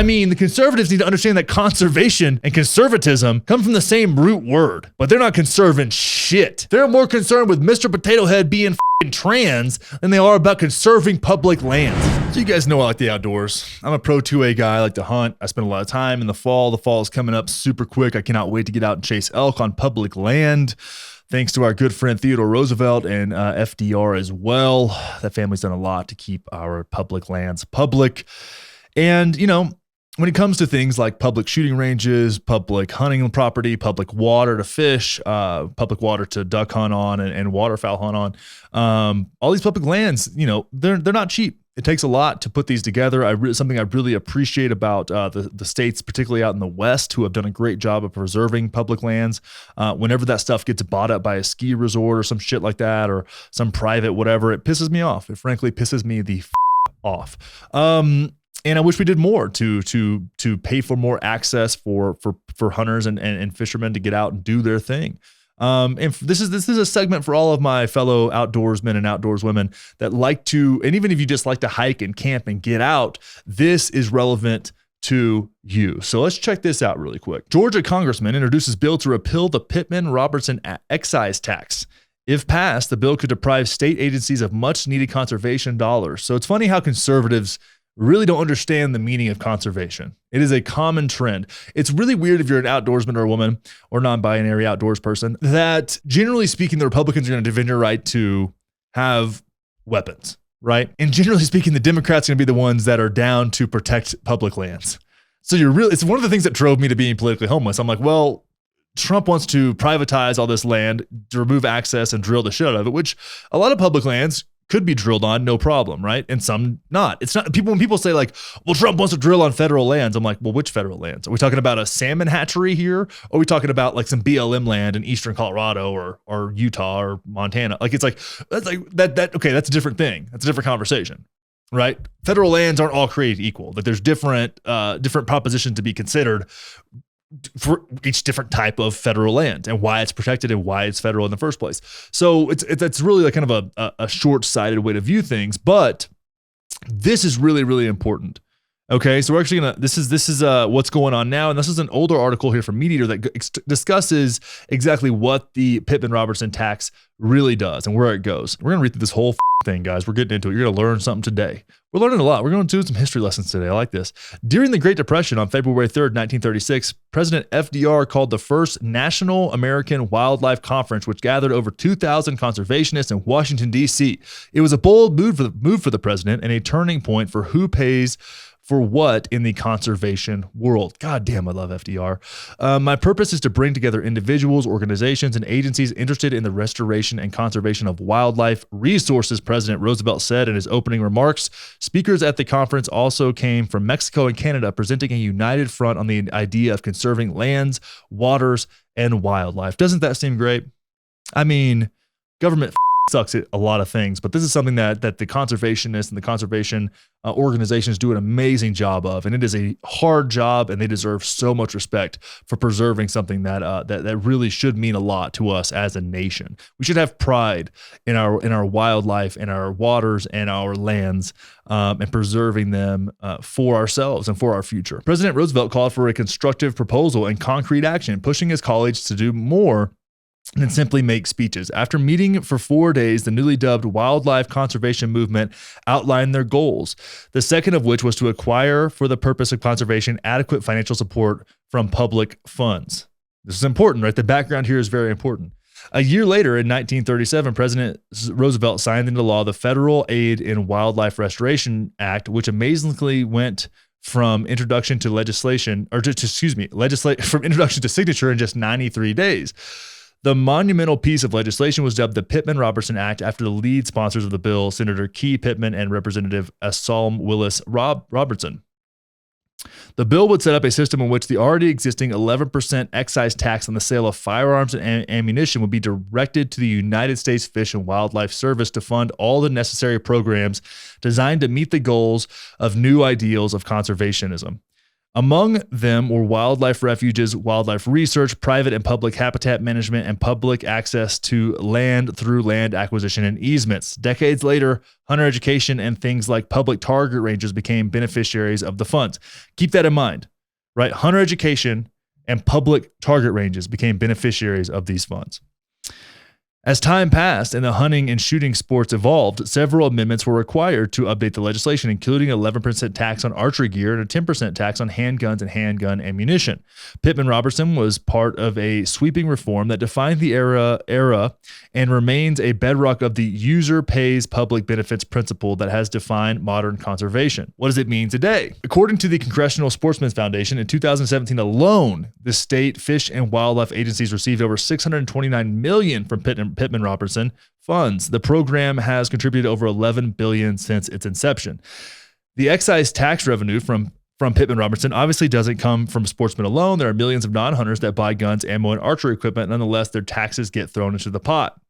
I mean, the conservatives need to understand that conservation and conservatism come from the same root word, but they're not conserving shit. They're more concerned with Mr. Potato Head being trans than they are about conserving public lands. So you guys know I like the outdoors. I'm a pro 2A guy. I like to hunt. I spend a lot of time in the fall. The fall is coming up super quick. I cannot wait to get out and chase elk on public land. Thanks to our good friend Theodore Roosevelt and FDR as well. That family's done a lot to keep our public lands public. And, you know, when it comes to things like public shooting ranges, public hunting property, public water to fish, public water to duck hunt on and waterfowl hunt on, all these public lands, you know, they're not cheap. It takes a lot to put these together. Something I really appreciate about the states, particularly out in the West, who have done a great job of preserving public lands. Whenever that stuff gets bought up by a ski resort or some shit like that, or some private whatever, it pisses me off. It frankly pisses me the off. And I wish we did more to pay for more access for hunters and fishermen to get out and do their thing. And this is a segment for all of my fellow outdoorsmen and outdoorswomen that like to, and even if you just like to hike and camp and get out, this is relevant to you. So let's check this out really quick. Georgia Congressman introduces bill to repeal the Pittman-Robertson Excise tax. If passed, the bill could deprive state agencies of much needed conservation dollars. So it's funny how conservatives really don't understand the meaning of conservation. It is a common trend. It's really weird if you're an outdoorsman or a woman or non-binary outdoors person that generally speaking, the Republicans are going to defend your right to have weapons, right? And generally speaking, the Democrats are going to be the ones that are down to protect public lands. So it's one of the things that drove me to being politically homeless. I'm like, well, Trump wants to privatize all this land, to remove access and drill the shit out of it, which a lot of public lands could be drilled on, no problem, right? And some not. It's not when people say like, well, Trump wants to drill on federal lands. I'm like, well, which federal lands? Are we talking about a salmon hatchery here? Or are we talking about like some BLM land in eastern Colorado or Utah or Montana? Like, it's like, that's like that. Okay, that's a different thing. That's a different conversation, right? Federal lands aren't all created equal. That there's different propositions to be considered for each different type of federal land and why it's protected and why it's federal in the first place. So it's really like kind of a short-sighted way to view things, but this is really, really important. Okay, so we're actually this is what's going on now, and this is an older article here from MeatEater that discusses exactly what the Pittman-Robertson tax really does and where it goes. We're gonna read through this whole thing, guys. We're getting into it. You're gonna learn something today. We're learning a lot. We're going to do some history lessons today. I like this. During the Great Depression on February 3rd, 1936, President FDR called the first National American Wildlife Conference, which gathered over 2,000 conservationists in Washington, D.C. It was a bold move for the president and a turning point for who pays for what in the conservation world. God damn, I love FDR. My purpose is to bring together individuals, organizations, and agencies interested in the restoration and conservation of wildlife resources, President Roosevelt said in his opening remarks. Speakers at the conference also came from Mexico and Canada, presenting a united front on the idea of conserving lands, waters, and wildlife. Doesn't that seem great? I mean, government sucks at a lot of things, but this is something that the conservationists and the conservation organizations do an amazing job of, and it is a hard job, and they deserve so much respect for preserving something that really should mean a lot to us as a nation. We should have pride in our wildlife and our waters and our lands, and preserving them for ourselves and for our future. President Roosevelt called for a constructive proposal and concrete action, pushing his colleagues to do more than simply make speeches. After meeting for 4 days, the newly dubbed Wildlife Conservation Movement outlined their goals, the second of which was to acquire, for the purpose of conservation, adequate financial support from public funds. This is important, right? The background here is very important. A year later, in 1937, President Roosevelt signed into law the Federal Aid in Wildlife Restoration Act, which amazingly went from introduction to legislation, from introduction to signature in just 93 days. The monumental piece of legislation was dubbed the Pittman-Robertson Act after the lead sponsors of the bill, Senator Key Pittman and Representative Asalm Willis Robertson. The bill would set up a system in which the already existing 11% excise tax on the sale of firearms and ammunition would be directed to the United States Fish and Wildlife Service to fund all the necessary programs designed to meet the goals of new ideals of conservationism. Among them were wildlife refuges, wildlife research, private and public habitat management, and public access to land through land acquisition and easements. Decades later, hunter education and things like public target ranges became beneficiaries of the funds. Keep that in mind, right? Hunter education and public target ranges became beneficiaries of these funds. As time passed and the hunting and shooting sports evolved, several amendments were required to update the legislation, including an 11% tax on archery gear and a 10% tax on handguns and handgun ammunition. Pittman-Robertson was part of a sweeping reform that defined the era and remains a bedrock of the user pays public benefits principle that has defined modern conservation. What does it mean today? According to the Congressional Sportsmen's Foundation, in 2017 alone, the state fish and wildlife agencies received over $629 million from Pittman-Robertson funds. The program has contributed over $11 billion since its inception. The excise tax revenue from Pittman-Robertson obviously doesn't come from sportsmen alone. There are millions of non-hunters that buy guns, ammo, and archery equipment. Nonetheless, their taxes get thrown into the pot.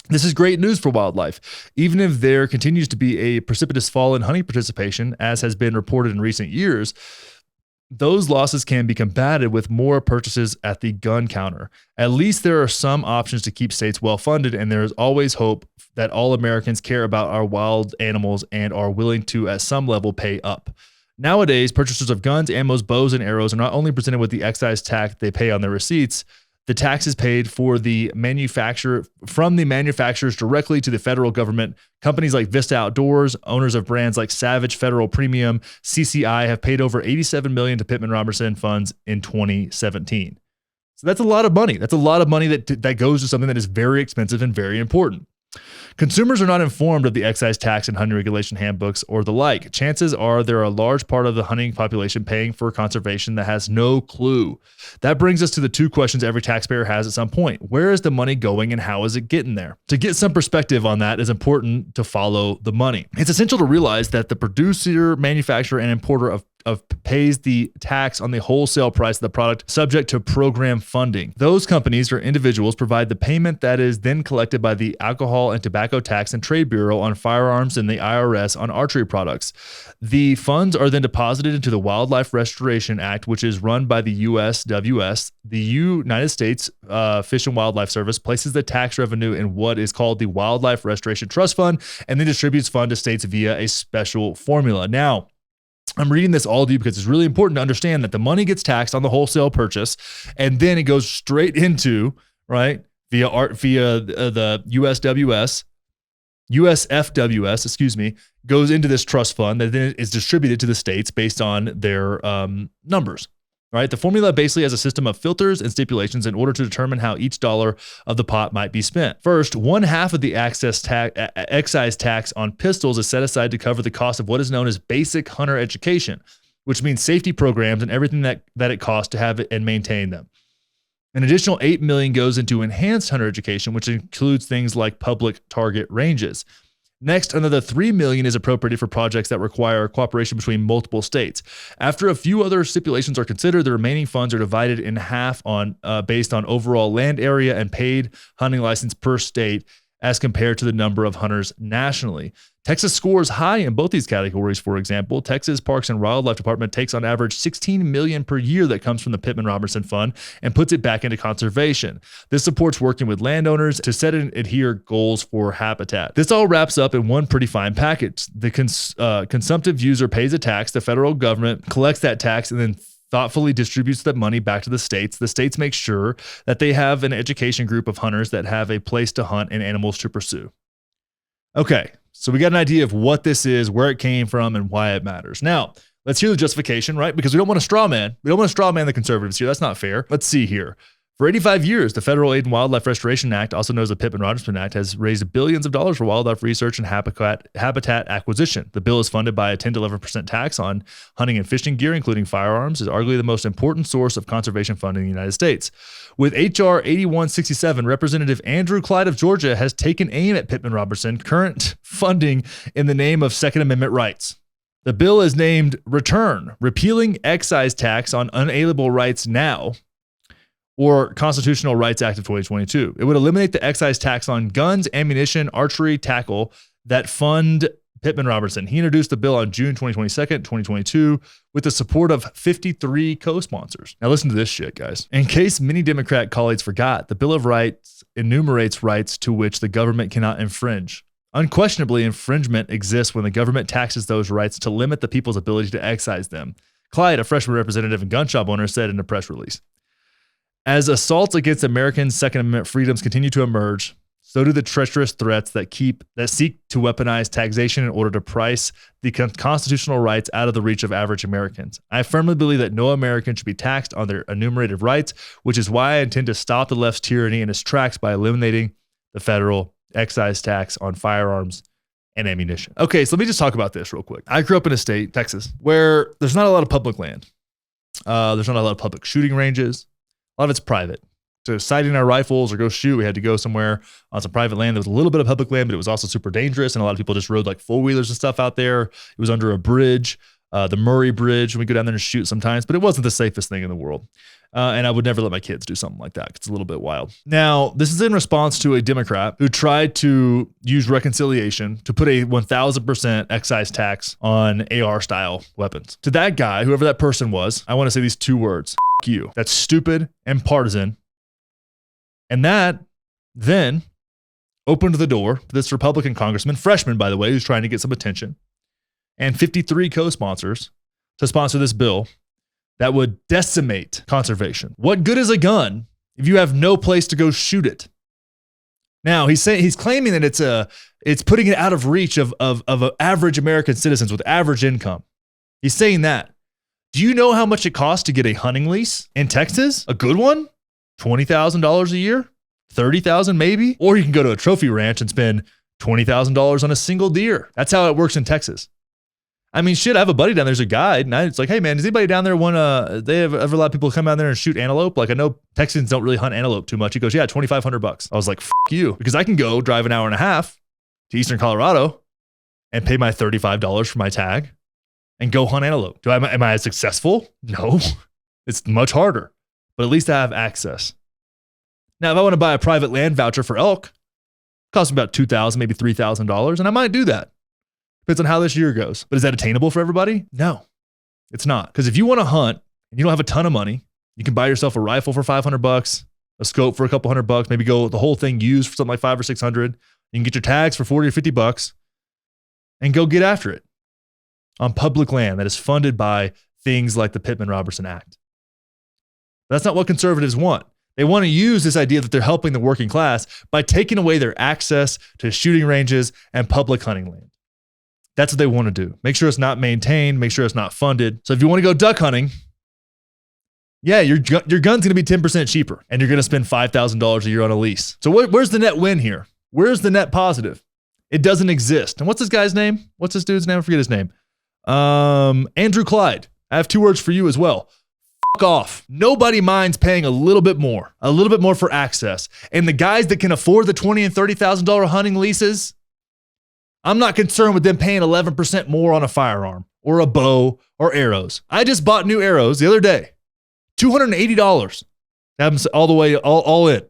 This is great news for wildlife. Even if there continues to be a precipitous fall in hunting participation, as has been reported in recent years, those losses can be combated with more purchases at the gun counter. At least there are some options to keep states well funded, and there is always hope that all Americans care about our wild animals and are willing to, at some level, pay up. Nowadays, purchasers of guns, ammos, bows, and arrows are not only presented with the excise tax they pay on their receipts. The tax is paid from the manufacturers directly to the federal government. Companies like Vista Outdoors, owners of brands like Savage, Federal Premium, CCI have paid over $87 million to Pittman-Robertson funds in 2017. So that's a lot of money. That's a lot of money that goes to something that is very expensive and very important. Consumers are not informed of the excise tax and hunting regulation handbooks or the like. Chances are there are a large part of the hunting population paying for conservation that has no clue. That brings us to the two questions every taxpayer has at some point. Where is the money going and how is it getting there? To get some perspective on that, it's important to follow the money. It's essential to realize that the producer, manufacturer, and importer of pays the tax on the wholesale price of the product subject to program funding. Those companies or individuals provide the payment that is then collected by the Alcohol and Tobacco Tax and Trade Bureau on firearms and the IRS on archery products. The funds are then deposited into the Wildlife Restoration Act, which is run by the USWS. The United States Fish and Wildlife Service places the tax revenue in what is called the Wildlife Restoration Trust Fund and then distributes funds to states via a special formula. Now, I'm reading this all to you because it's really important to understand that the money gets taxed on the wholesale purchase, and then it goes straight into, right, via the USFWS, goes into this trust fund that then is distributed to the states based on their numbers. Right? The formula basically has a system of filters and stipulations in order to determine how each dollar of the pot might be spent. First, 1/2 of the excise tax on pistols is set aside to cover the cost of what is known as basic hunter education, which means safety programs and everything that it costs to have it and maintain them. An additional $8 million goes into enhanced hunter education, which includes things like public target ranges. Next, another $3 million is appropriated for projects that require cooperation between multiple states. After a few other stipulations are considered, the remaining funds are divided in half based on overall land area and paid hunting license per state as compared to the number of hunters nationally. Texas scores high in both these categories. For example, Texas Parks and Wildlife Department takes on average $16 million per year that comes from the Pittman-Robertson Fund and puts it back into conservation. This supports working with landowners to set and adhere goals for habitat. This all wraps up in one pretty fine package. The consumptive user pays a tax, the federal government collects that tax, and then thoughtfully distributes that money back to the states. The states make sure that they have an education group of hunters that have a place to hunt and animals to pursue. Okay, so we got an idea of what this is, where it came from, and why it matters. Now, let's hear the justification, right? Because we don't want to straw man. We don't want to straw man the conservatives here. That's not fair. Let's see here. For 85 years, the Federal Aid and Wildlife Restoration Act, also known as the Pittman-Robertson Act, has raised billions of dollars for wildlife research and habitat acquisition. The bill is funded by a 10 to 11% tax on hunting and fishing gear, including firearms, is arguably the most important source of conservation funding in the United States. With H.R. 8167, Representative Andrew Clyde of Georgia has taken aim at Pittman-Robertson current funding in the name of Second Amendment rights. The bill is named Repealing Excise Tax on Unalienable Rights Now, or Constitutional Rights Act of 2022. It would eliminate the excise tax on guns, ammunition, archery, tackle that fund Pittman-Robertson. He introduced the bill on June 22nd, 2022, with the support of 53 co-sponsors. Now listen to this shit, guys. In case many Democrat colleagues forgot, the Bill of Rights enumerates rights to which the government cannot infringe. Unquestionably, infringement exists when the government taxes those rights to limit the people's ability to excise them. Clyde, a freshman representative and gun shop owner, said in a press release. As assaults against American Second Amendment freedoms continue to emerge, so do the treacherous threats that seek to weaponize taxation in order to price the constitutional rights out of the reach of average Americans. I firmly believe that no American should be taxed on their enumerated rights, which is why I intend to stop the left's tyranny in its tracks by eliminating the federal excise tax on firearms and ammunition. Okay, so let me just talk about this real quick. I grew up in a state, Texas, where there's not a lot of public land. There's not a lot of public shooting ranges. A lot of it's private. So sighting our rifles or go shoot, we had to go somewhere on some private land. There was a little bit of public land, but it was also super dangerous. And a lot of people just rode like four-wheelers and stuff out there. It was under a bridge, the Murray Bridge. And we go down there and shoot sometimes, but it wasn't the safest thing in the world. And I would never let my kids do something like that. It's a little bit wild. Now, this is in response to a Democrat who tried to use reconciliation to put a 1,000% excise tax on AR-style weapons. To that guy, whoever that person was, I want to say these two words, F you. That's stupid and partisan. And that then opened the door to this Republican congressman, freshman, by the way, who's trying to get some attention, and 53 co-sponsors to sponsor this bill that would decimate conservation. What good is a gun if you have no place to go shoot it? Now, he's claiming that it's putting it out of reach of average American citizens with average income. He's saying that. Do you know how much it costs to get a hunting lease in Texas? A good one? $20,000 a year, $30,000 maybe, or you can go to a trophy ranch and spend $20,000 on a single deer. That's how it works in Texas. I mean, shit, I have a buddy down there's a guide, and it's like, hey man, does anybody down there want they have ever allowed people to come down there and shoot antelope? Like I know Texans don't really hunt antelope too much. He goes, yeah, $2,500. I was like, you, because I can go drive an hour and a half to Eastern Colorado and pay my $35 for my tag and go hunt antelope. Am I as successful? No, it's much harder. But at least I have access. Now, if I want to buy a private land voucher for elk, it costs me about $2,000, maybe $3,000, and I might do that. Depends on how this year goes. But is that attainable for everybody? No, it's not. Because if you want to hunt and you don't have a ton of money, you can buy yourself a rifle for $500, a scope for a couple $100, maybe go the whole thing used for something like $500 or $600. You can get your tags for $40 or $50 and go get after it on public land that is funded by things like the Pittman-Robertson Act. That's not what conservatives want. They want to use this idea that they're helping the working class by taking away their access to shooting ranges and public hunting land. That's what they want to do. Make sure it's not maintained. Make sure it's not funded. So if you want to go duck hunting, yeah, your gun's going to be 10% cheaper and you're going to spend $5,000 a year on a lease. So where's the net win here? Where's the net positive? It doesn't exist. And what's this guy's name? What's this dude's name? I forget his name. Andrew Clyde. I have two words for you as well. Off. Nobody minds paying a little bit more for access. And the guys that can afford the $20,000 and $30,000 hunting leases, I'm not concerned with them paying 11% more on a firearm or a bow or arrows. I just bought new arrows the other day, $280. Have them all the way, all in.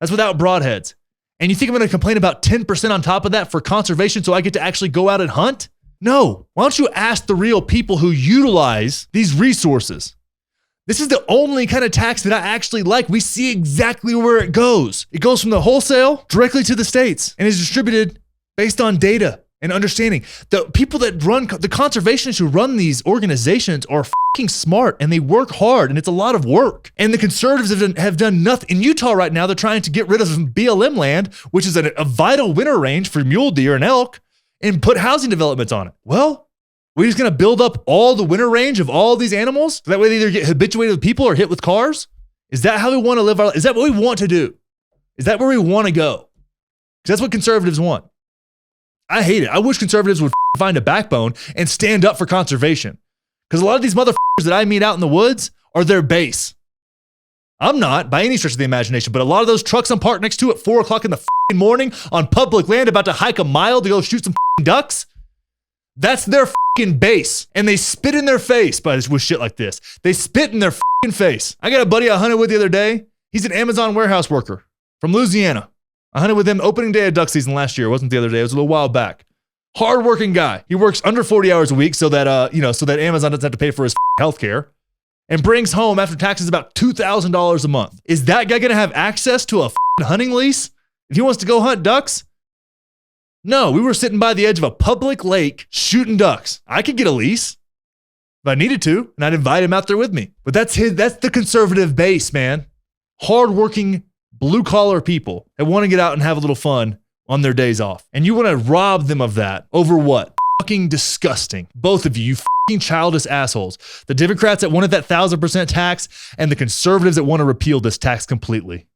That's without broadheads. And you think I'm going to complain about 10% on top of that for conservation so I get to actually go out and hunt? No. Why don't you ask the real people who utilize these resources? This is the only kind of tax that I actually like. We see exactly where it goes. It goes from the wholesale directly to the states and is distributed based on data and understanding. The people that run, the conservationists who run these organizations are fucking smart and they work hard and it's a lot of work. And the conservatives have done nothing. In Utah right now, they're trying to get rid of BLM land, which is a vital winter range for mule deer and elk, and put housing developments on it. Well, we're just going to build up all the winter range of all these animals? So that way they either get habituated with people or hit with cars? Is that how we want to live our life? Is that what we want to do? Is that where we want to go? Because that's what conservatives want. I hate it. I wish conservatives would find a backbone and stand up for conservation. Because a lot of these motherfuckers that I meet out in the woods are their base. I'm not by any stretch of the imagination, but a lot of those trucks I'm parked next to at 4 o'clock in the morning on public land about to hike a mile to go shoot some ducks, that's their base. And they spit in their face with shit like this. They spit in their face. I got a buddy I hunted with the other day. He's an Amazon warehouse worker from Louisiana. I hunted with him opening day of duck season last year. It wasn't the other day. It was a little while back. Hardworking guy. He works under 40 hours a week so that so that Amazon doesn't have to pay for his healthcare, and brings home after taxes about $2,000 a month. Is that guy gonna have access to a hunting lease if he wants to go hunt ducks? No, we were sitting by the edge of a public lake shooting ducks. I could get a lease if I needed to, and I'd invite him out there with me. But that's the conservative base, man. Hardworking, blue-collar people that want to get out and have a little fun on their days off. And you want to rob them of that over what? Fucking disgusting. Both of you fucking childish assholes. The Democrats that wanted that 1,000% tax and the conservatives that want to repeal this tax completely.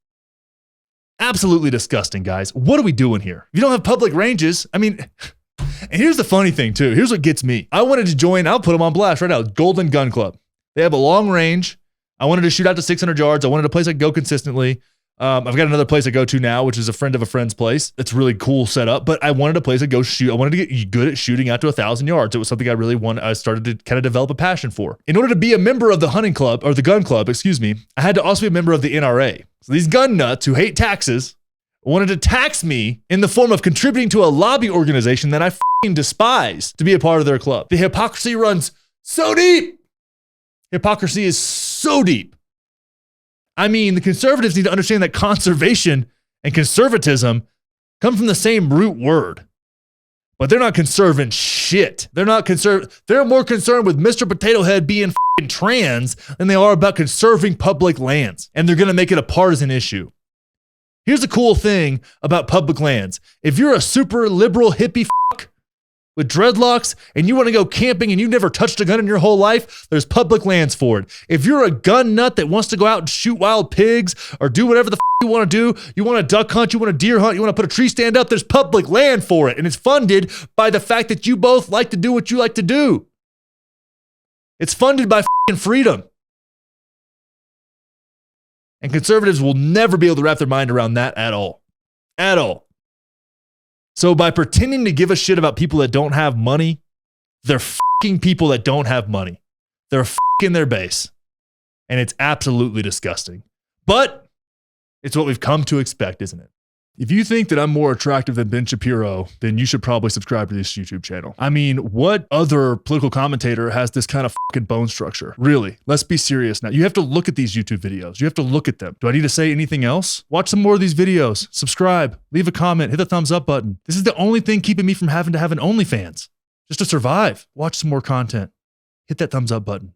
Absolutely disgusting, guys. What are we doing here? If you don't have public ranges, I mean, and here's the funny thing too. Here's what gets me. I wanted to join, I'll put them on blast right now, Golden Gun Club. They have a long range. I wanted to shoot out to 600 yards. I wanted a place I could go consistently. I've got another place I go to now, which is a friend of a friend's place. It's really cool setup, but I wanted a place to go shoot. I wanted to get good at shooting out to 1,000 yards. It was something I really wanted. I started to kind of develop a passion for. In order to be a member of the hunting club, or the gun club, excuse me, I had to also be a member of the NRA. So these gun nuts who hate taxes wanted to tax me in the form of contributing to a lobby organization that I fucking despise to be a part of their club. The hypocrisy runs so deep. Hypocrisy is so deep. I mean, the conservatives need to understand that conservation and conservatism come from the same root word. But they're not conserving shit. They're more concerned with Mr. Potato Head being fucking trans than they are about conserving public lands. And they're going to make it a partisan issue. Here's the cool thing about public lands. If you're a super liberal hippie fuck with dreadlocks and you want to go camping and you've never touched a gun in your whole life, there's public lands for it. If you're a gun nut that wants to go out and shoot wild pigs or do whatever the you want to do, you want to duck hunt, you want to deer hunt, you want to put a tree stand up, there's public land for it. And it's funded by the fact that you both like to do what you like to do. It's funded by freedom. And conservatives will never be able to wrap their mind around that at all. At all. So by pretending to give a shit about people that don't have money, they're fucking people that don't have money. They're fucking their base. And it's absolutely disgusting. But it's what we've come to expect, isn't it? If you think that I'm more attractive than Ben Shapiro, then you should probably subscribe to this YouTube channel. I mean, what other political commentator has this kind of fucking bone structure? Really, let's be serious now. You have to look at these YouTube videos. You have to look at them. Do I need to say anything else? Watch some more of these videos. Subscribe, leave a comment, hit the thumbs up button. This is the only thing keeping me from having to have an OnlyFans. Just to survive. Watch some more content. Hit that thumbs up button.